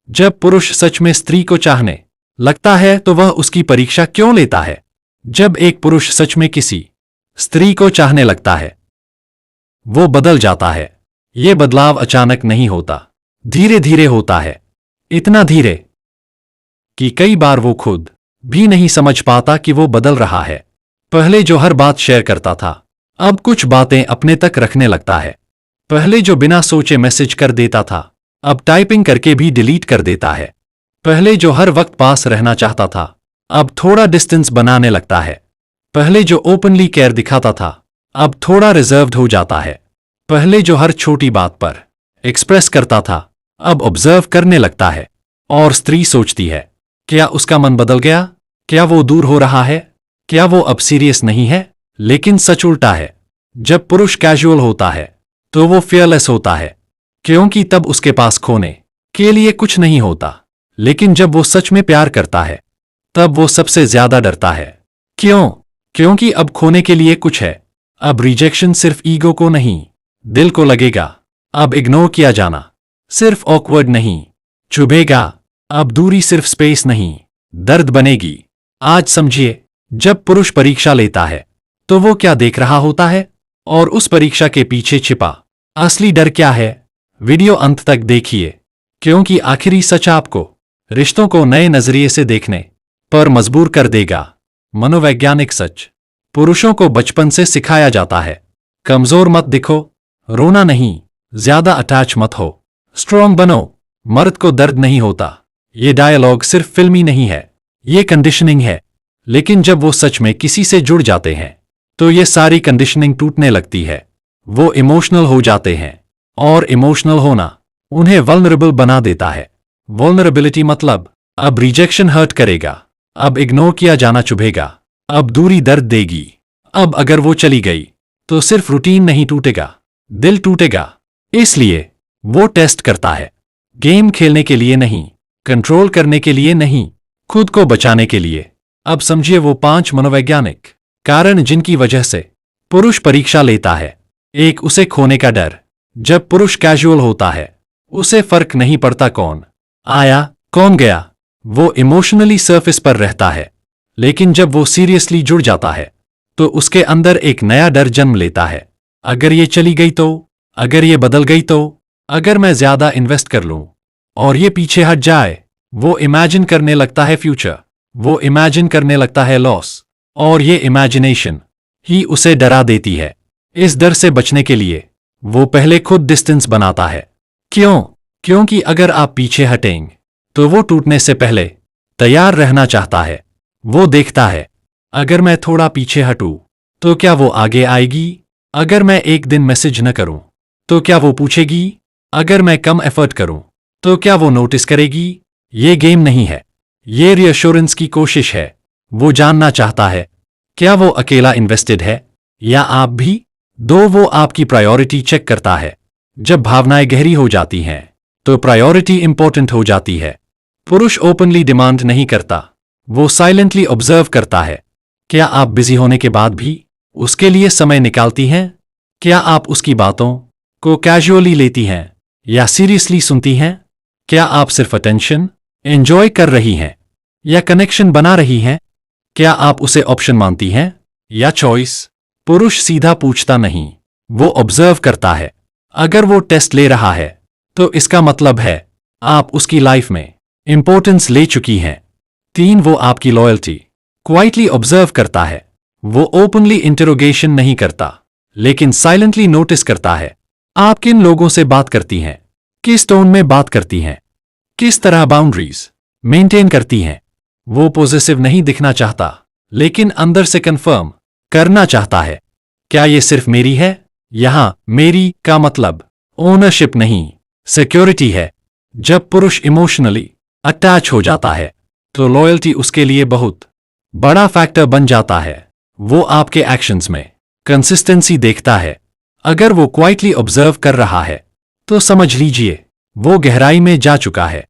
जब पुरुष सच में स्त्री को चाहने लगता है तो वह उसकी परीक्षा क्यों लेता है? जब एक पुरुष सच में किसी स्त्री को चाहने लगता है, वो बदल जाता है। ये बदलाव अचानक नहीं होता, धीरे धीरे होता है। इतना धीरे कि कई बार वो खुद भी नहीं समझ पाता कि वो बदल रहा है। पहले जो हर बात शेयर करता था, अब कुछ बातें अपने तक रखने लगता है। पहले जो बिना सोचे मैसेज कर देता था, अब टाइपिंग करके भी डिलीट कर देता है। पहले जो हर वक्त पास रहना चाहता था, अब थोड़ा डिस्टेंस बनाने लगता है। पहले जो ओपनली केयर दिखाता था, अब थोड़ा रिजर्व्ड हो जाता है। पहले जो हर छोटी बात पर एक्सप्रेस करता था, अब ऑब्जर्व करने लगता है। और स्त्री सोचती है, क्या उसका मन बदल गया? क्या वो दूर हो रहा है? क्या वो अब सीरियस नहीं है? लेकिन सच उल्टा है। जब पुरुष कैजुअल होता है तो वो फियरलेस होता है, क्योंकि तब उसके पास खोने के लिए कुछ नहीं होता। लेकिन जब वो सच में प्यार करता है, तब वो सबसे ज्यादा डरता है। क्यों? क्योंकि अब खोने के लिए कुछ है। अब रिजेक्शन सिर्फ ईगो को नहीं, दिल को लगेगा। अब इग्नोर किया जाना सिर्फ ऑकवर्ड नहीं, चुभेगा। अब दूरी सिर्फ स्पेस नहीं, दर्द बनेगी। आज समझिए, जब पुरुष परीक्षा लेता है तो वो क्या देख रहा होता है, और उस परीक्षा के पीछे छिपा असली डर क्या है। वीडियो अंत तक देखिए, क्योंकि आखिरी सच आपको रिश्तों को नए नजरिए से देखने पर मजबूर कर देगा। मनोवैज्ञानिक सच। पुरुषों को बचपन से सिखाया जाता है, कमजोर मत दिखो, रोना नहीं, ज्यादा अटैच मत हो, स्ट्रॉन्ग बनो। मर्द को दर्द नहीं होता। ये डायलॉग सिर्फ फिल्मी नहीं है, ये कंडीशनिंग है। लेकिन जब वो सच में किसी से जुड़ जाते हैं तो ये सारी कंडीशनिंग टूटने लगती है। वो इमोशनल हो जाते हैं, और इमोशनल होना उन्हें वल्नरेबल बना देता है। वल्नरेबिलिटी मतलब अब रिजेक्शन हर्ट करेगा, अब इग्नोर किया जाना चुभेगा, अब दूरी दर्द देगी। अब अगर वो चली गई तो सिर्फ रूटीन नहीं टूटेगा, दिल टूटेगा। इसलिए वो टेस्ट करता है, गेम खेलने के लिए नहीं, कंट्रोल करने के लिए नहीं, खुद को बचाने के लिए। अब समझिए वो 5 मनोवैज्ञानिक कारण जिनकी वजह से पुरुष परीक्षा लेता है। 1, उसे खोने का डर। जब पुरुष कैजुअल होता है, उसे फर्क नहीं पड़ता कौन आया कौन गया, वो इमोशनली सरफेस पर रहता है। लेकिन जब वो सीरियसली जुड़ जाता है तो उसके अंदर एक नया डर जन्म लेता है। अगर ये चली गई तो, अगर ये बदल गई तो, अगर मैं ज्यादा इन्वेस्ट कर लूं और ये पीछे हट जाए। वो इमेजिन करने लगता है फ्यूचर, वो इमेजिन करने लगता है लॉस, और ये इमेजिनेशन ही उसे डरा देती है। इस डर से बचने के लिए वो पहले खुद डिस्टेंस बनाता है। क्यों? क्योंकि अगर आप पीछे हटेंगे तो वो टूटने से पहले तैयार रहना चाहता है। वो देखता है, अगर मैं थोड़ा पीछे हटूं तो क्या वो आगे आएगी? अगर मैं एक दिन मैसेज न करूं तो क्या वो पूछेगी? अगर मैं कम एफर्ट करूं तो क्या वो नोटिस करेगी? ये गेम नहीं है, ये रिएश्योरेंस की कोशिश है। वो जानना चाहता है, क्या वो अकेला इन्वेस्टेड है या आप भी? वो आपकी प्रायोरिटी चेक करता है। जब भावनाएं गहरी हो जाती हैं तो प्रायोरिटी इंपॉर्टेंट हो जाती है। पुरुष ओपनली डिमांड नहीं करता, वो साइलेंटली ऑब्जर्व करता है। क्या आप बिजी होने के बाद भी उसके लिए समय निकालती हैं? क्या आप उसकी बातों को कैजुअली लेती हैं या सीरियसली सुनती हैं? क्या आप सिर्फ अटेंशन एंजॉय कर रही हैं या कनेक्शन बना रही हैं? क्या आप उसे ऑप्शन मानती हैं या चॉइस? पुरुष सीधा पूछता नहीं, वो ऑब्जर्व करता है। अगर वो टेस्ट ले रहा है तो इसका मतलब है आप उसकी लाइफ में इंपॉर्टेंस ले चुकी हैं। 3, वो आपकी लॉयल्टी क्वाइटली ऑब्जर्व करता है। वो ओपनली इंटरोगेशन नहीं करता, लेकिन साइलेंटली नोटिस करता है। आप किन लोगों से बात करती हैं, किस टोन में बात करती हैं, किस तरह बाउंड्रीज मेंटेन करती हैं। वो पॉजिटिव नहीं दिखना चाहता, लेकिन अंदर से कंफर्म करना चाहता है, क्या ये सिर्फ मेरी है? यहां मेरी का मतलब ओनरशिप नहीं, सिक्योरिटी है। जब पुरुष इमोशनली अटैच हो जाता है तो लॉयल्टी उसके लिए बहुत बड़ा फैक्टर बन जाता है। वो आपके एक्शंस में कंसिस्टेंसी देखता है। अगर वो क्वाइटली ऑब्जर्व कर रहा है तो समझ लीजिए वो गहराई में जा चुका है।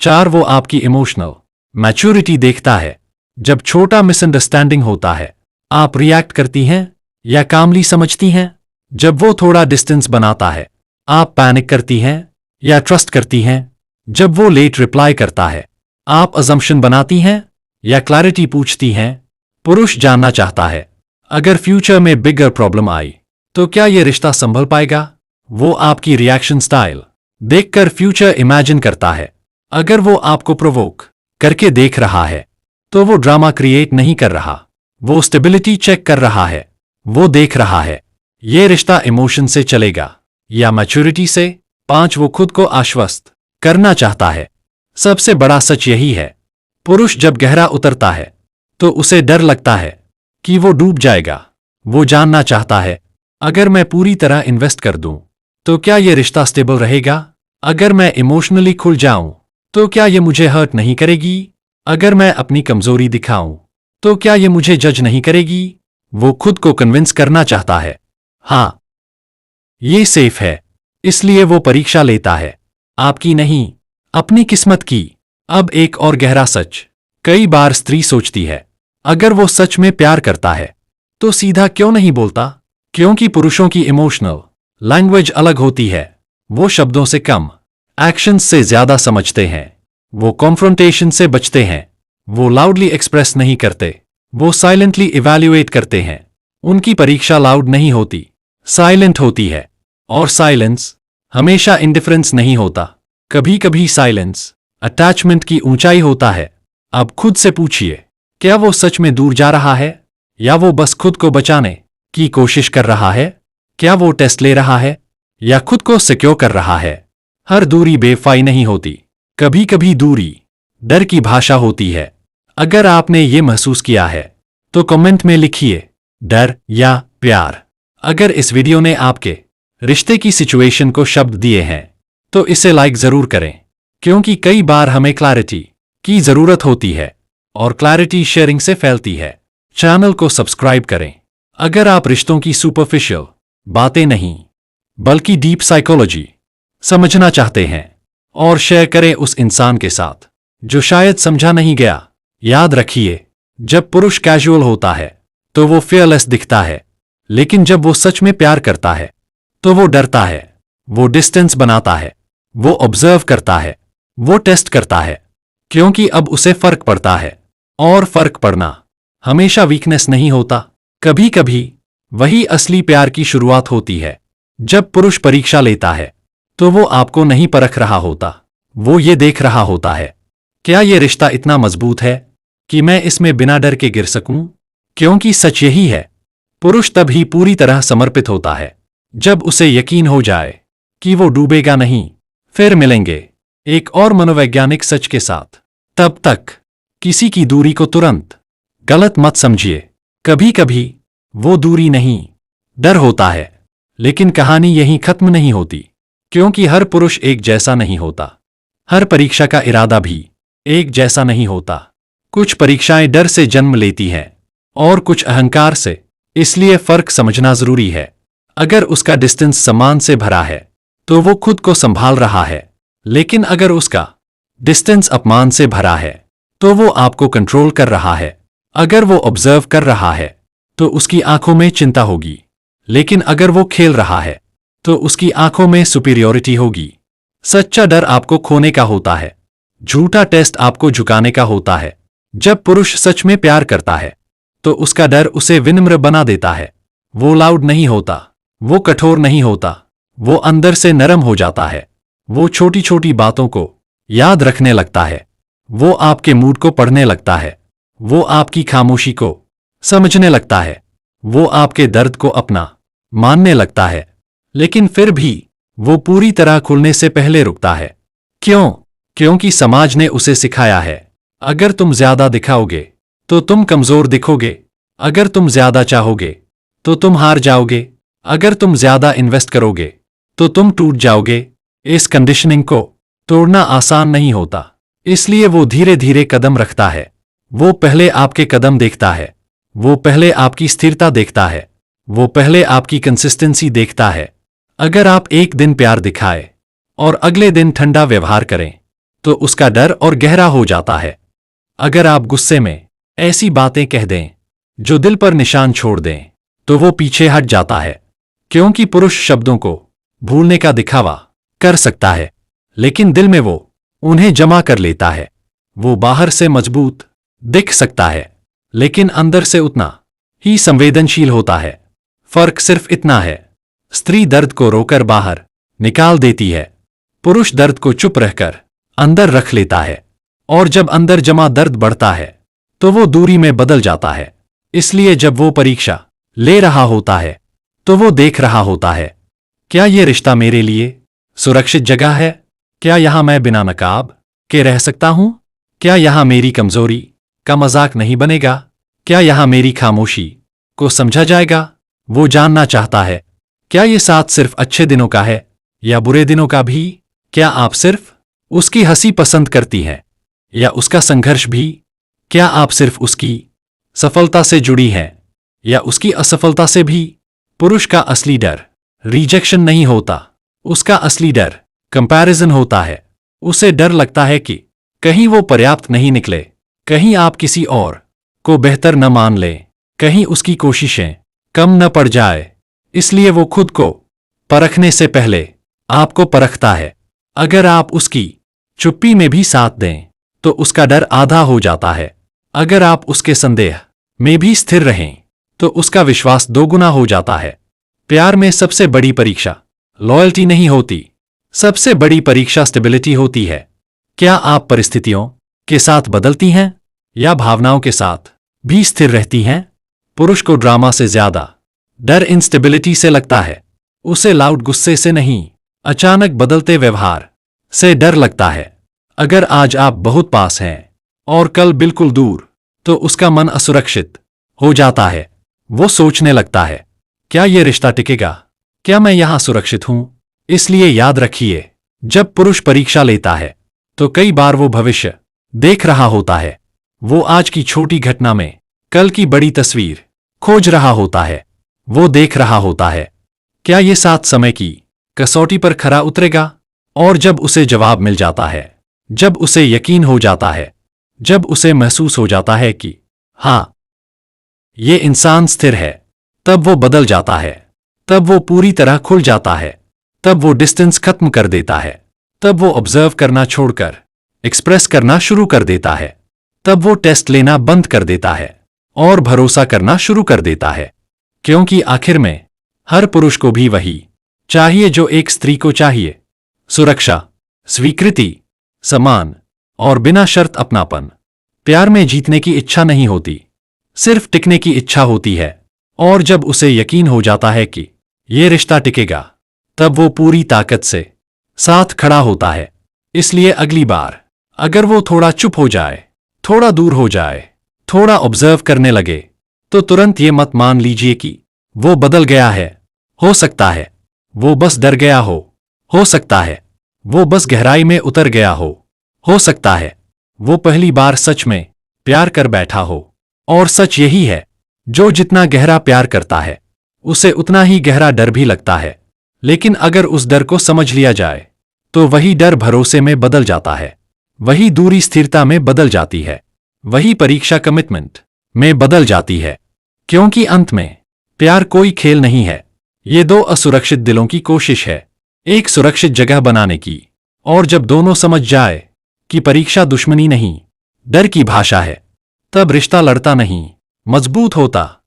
4, वो आपकी इमोशनल मैच्योरिटी देखता है। जब छोटा मिसअंडरस्टैंडिंग होता है, आप रिएक्ट करती हैं या कामली समझती हैं? जब वो थोड़ा डिस्टेंस बनाता है, आप पैनिक करती हैं या ट्रस्ट करती हैं? जब वो लेट रिप्लाई करता है, आप अजम्पशन बनाती हैं या क्लैरिटी पूछती हैं? पुरुष जानना चाहता है, अगर फ्यूचर में बिगर प्रॉब्लम आई तो क्या ये रिश्ता संभल पाएगा? वो आपकी रिएक्शन स्टाइल देखकर फ्यूचर इमेजिन करता है। अगर वो आपको प्रोवोक करके देख रहा है तो वो ड्रामा क्रिएट नहीं कर रहा, वो स्टेबिलिटी चेक कर रहा है। वो देख रहा है ये रिश्ता इमोशन से चलेगा या मैच्योरिटी से। 5 वो खुद को आश्वस्त करना चाहता है। सबसे बड़ा सच यही है, पुरुष जब गहरा उतरता है तो उसे डर लगता है कि वो डूब जाएगा। वो जानना चाहता है, अगर मैं पूरी तरह इन्वेस्ट कर दूं तो क्या ये रिश्ता स्टेबल रहेगा? अगर मैं इमोशनली खुल जाऊं तो क्या ये मुझे हर्ट नहीं करेगी? अगर मैं अपनी कमजोरी दिखाऊं तो क्या ये मुझे जज नहीं करेगी? वो खुद को कन्विंस करना चाहता है, हाँ ये सेफ है, इसलिए वो परीक्षा लेता है, आपकी नहीं, अपनी किस्मत की। अब एक और गहरा सच, कई बार स्त्री सोचती है, अगर वो सच में प्यार करता है तो सीधा क्यों नहीं बोलता? क्योंकि पुरुषों की इमोशनल लैंग्वेज अलग होती है। वो शब्दों से कम, एक्शंस से ज्यादा समझते हैं। वो कॉन्फ्रंटेशन से बचते हैं। वो लाउडली एक्सप्रेस नहीं करते, वो साइलेंटली इवैल्यूएट करते हैं। उनकी परीक्षा लाउड नहीं होती, साइलेंट होती है। और साइलेंस हमेशा इंडिफरेंस नहीं होता, कभी कभी साइलेंस अटैचमेंट की ऊंचाई होता है। अब खुद से पूछिए, क्या वो सच में दूर जा रहा है या वो बस खुद को बचाने की कोशिश कर रहा है? क्या वो टेस्ट ले रहा है या खुद को सिक्योर कर रहा है? हर दूरी बेवफाई नहीं होती, कभी कभी दूरी डर की भाषा होती है। अगर आपने ये महसूस किया है तो कमेंट में लिखिए, डर या प्यार। अगर इस वीडियो ने आपके रिश्ते की सिचुएशन को शब्द दिए हैं तो इसे लाइक जरूर करें, क्योंकि कई बार हमें क्लैरिटी की जरूरत होती है और क्लैरिटी शेयरिंग से फैलती है। चैनल को सब्सक्राइब करें अगर आप रिश्तों की सुपरफिशियल बातें नहीं बल्कि डीप साइकोलॉजी समझना चाहते हैं, और शेयर करें उस इंसान के साथ जो शायद समझा नहीं गया। याद रखिए, जब पुरुष कैजुअल होता है तो वो फियरलेस दिखता है, लेकिन जब वो सच में प्यार करता है तो वो डरता है, वो डिस्टेंस बनाता है, वो ऑब्जर्व करता है, वो टेस्ट करता है, क्योंकि अब उसे फर्क पड़ता है। और फर्क पड़ना हमेशा वीकनेस नहीं होता, कभी कभी वही असली प्यार की शुरुआत होती है। जब पुरुष परीक्षा लेता है तो वो आपको नहीं परख रहा होता, वो ये देख रहा होता है, क्या ये रिश्ता इतना मजबूत है कि मैं इसमें बिना डर के गिर सकूं? क्योंकि सच यही है, पुरुष तब ही पूरी तरह समर्पित होता है जब उसे यकीन हो जाए कि वो डूबेगा नहीं। फिर मिलेंगे एक और मनोवैज्ञानिक सच के साथ, तब तक किसी की दूरी को तुरंत गलत मत समझिए। कभी कभी वो दूरी नहीं, डर होता है, लेकिन कहानी यहीं खत्म नहीं होती, क्योंकि हर पुरुष एक जैसा नहीं होता, हर परीक्षा का इरादा भी एक जैसा नहीं होता। कुछ परीक्षाएं डर से जन्म लेती हैं और कुछ अहंकार से, इसलिए फर्क समझना जरूरी है। अगर उसका डिस्टेंस सम्मान से भरा है तो वो खुद को संभाल रहा है, लेकिन अगर उसका डिस्टेंस अपमान से भरा है तो वो आपको कंट्रोल कर रहा है। अगर वो ऑब्जर्व कर रहा है तो उसकी आंखों में चिंता होगी, लेकिन अगर वो खेल रहा है तो उसकी आंखों में सुपीरियॉरिटी होगी। सच्चा डर आपको खोने का होता है, झूठा टेस्ट आपको झुकाने का होता है। जब पुरुष सच में प्यार करता है तो उसका डर उसे विनम्र बना देता है। वो लाउड नहीं होता, वो कठोर नहीं होता, वो अंदर से नरम हो जाता है। वो छोटी छोटी बातों को याद रखने लगता है, वो आपके मूड को पढ़ने लगता है, वो आपकी खामोशी को समझने लगता है, वो आपके दर्द को अपना मानने लगता है। लेकिन फिर भी वो पूरी तरह खुलने से पहले रुकता है। क्यों? क्योंकि समाज ने उसे सिखाया है, अगर तुम ज्यादा दिखाओगे तो तुम कमजोर दिखोगे, अगर तुम ज्यादा चाहोगे तो तुम हार जाओगे, अगर तुम ज्यादा इन्वेस्ट करोगे तो तुम टूट जाओगे। इस कंडीशनिंग को तोड़ना आसान नहीं होता, इसलिए वो धीरे धीरे कदम रखता है। वो पहले आपके कदम देखता है, वो पहले आपकी स्थिरता देखता है, वो पहले आपकी कंसिस्टेंसी देखता है। अगर आप एक दिन प्यार दिखाए और अगले दिन ठंडा व्यवहार करें तो उसका डर और गहरा हो जाता है। अगर आप गुस्से में ऐसी बातें कह दें जो दिल पर निशान छोड़ दें तो वो पीछे हट जाता है, क्योंकि पुरुष शब्दों को भूलने का दिखावा कर सकता है, लेकिन दिल में वो उन्हें जमा कर लेता है। वो बाहर से मजबूत दिख सकता है, लेकिन अंदर से उतना ही संवेदनशील होता है। फर्क सिर्फ इतना है, स्त्री दर्द को रोकर बाहर निकाल देती है, पुरुष दर्द को चुप रहकर अंदर रख लेता है। और जब अंदर जमा दर्द बढ़ता है तो वो दूरी में बदल जाता है। इसलिए जब वो परीक्षा ले रहा होता है तो वो देख रहा होता है, क्या ये रिश्ता मेरे लिए सुरक्षित जगह है? क्या यहां मैं बिना नकाब के रह सकता हूं? क्या यहां मेरी कमजोरी का मजाक नहीं बनेगा? क्या यहां मेरी खामोशी को समझा जाएगा? वो जानना चाहता है, क्या ये साथ सिर्फ अच्छे दिनों का है या बुरे दिनों का भी? क्या आप सिर्फ उसकी हंसी पसंद करती हैं या उसका संघर्ष भी? क्या आप सिर्फ उसकी सफलता से जुड़ी हैं या उसकी असफलता से भी? पुरुष का असली डर रिजेक्शन नहीं होता, उसका असली डर कंपैरिजन होता है। उसे डर लगता है कि कहीं वो पर्याप्त नहीं निकले, कहीं आप किसी और को बेहतर न मान लें, कहीं उसकी कोशिशें कम न पड़ जाए। इसलिए वो खुद को परखने से पहले आपको परखता है। अगर आप उसकी चुप्पी में भी साथ दें तो उसका डर आधा हो जाता है। अगर आप उसके संदेह में भी स्थिर रहें तो उसका विश्वास दोगुना हो जाता है। प्यार में सबसे बड़ी परीक्षा लॉयल्टी नहीं होती, सबसे बड़ी परीक्षा स्टेबिलिटी होती है। क्या आप परिस्थितियों के साथ बदलती हैं या भावनाओं के साथ भी स्थिर रहती हैं? पुरुष को ड्रामा से ज्यादा डर इंस्टेबिलिटी से लगता है। उसे लाउड गुस्से से नहीं, अचानक बदलते व्यवहार से डर लगता है। अगर आज आप बहुत पास हैं और कल बिल्कुल दूर, तो उसका मन असुरक्षित हो जाता है। वो सोचने लगता है, क्या ये रिश्ता टिकेगा? क्या मैं यहां सुरक्षित हूं? इसलिए याद रखिए, जब पुरुष परीक्षा लेता है तो कई बार वो भविष्य देख रहा होता है। वो आज की छोटी घटना में कल की बड़ी तस्वीर खोज रहा होता है। वो देख रहा होता है, क्या ये साथ समय की कसौटी पर खरा उतरेगा? और जब उसे जवाब मिल जाता है, जब उसे यकीन हो जाता है, जब उसे महसूस हो जाता है कि हां, ये इंसान स्थिर है, तब वो बदल जाता है। तब वो पूरी तरह खुल जाता है। तब वो डिस्टेंस खत्म कर देता है। तब वो ऑब्जर्व करना छोड़कर एक्सप्रेस करना शुरू कर देता है। तब वो टेस्ट लेना बंद कर देता है और भरोसा करना शुरू कर देता है। क्योंकि आखिर में हर पुरुष को भी वही चाहिए जो एक स्त्री को चाहिए, सुरक्षा, स्वीकृति, सम्मान और बिना शर्त अपनापन। प्यार में जीतने की इच्छा नहीं होती, सिर्फ टिकने की इच्छा होती है। और जब उसे यकीन हो जाता है कि ये रिश्ता टिकेगा, तब वो पूरी ताकत से साथ खड़ा होता है। इसलिए अगली बार अगर वो थोड़ा चुप हो जाए, थोड़ा दूर हो जाए, थोड़ा ऑब्जर्व करने लगे, तो तुरंत ये मत मान लीजिए कि वो बदल गया है। हो सकता है वो बस डर गया हो सकता है वो बस गहराई में उतर गया हो सकता है वो पहली बार सच में प्यार कर बैठा हो। और सच यही है, जो जितना गहरा प्यार करता है, उसे उतना ही गहरा डर भी लगता है। लेकिन अगर उस डर को समझ लिया जाए, तो वही डर भरोसे में बदल जाता है, वही दूरी स्थिरता में बदल जाती है, वही परीक्षा कमिटमेंट में बदल जाती है। क्योंकि अंत में प्यार कोई खेल नहीं है, ये दो असुरक्षित दिलों की कोशिश है एक सुरक्षित जगह बनाने की। और जब दोनों समझ जाए कि परीक्षा दुश्मनी नहीं, डर की भाषा है, तब रिश्ता लड़ता नहीं, मजबूत होता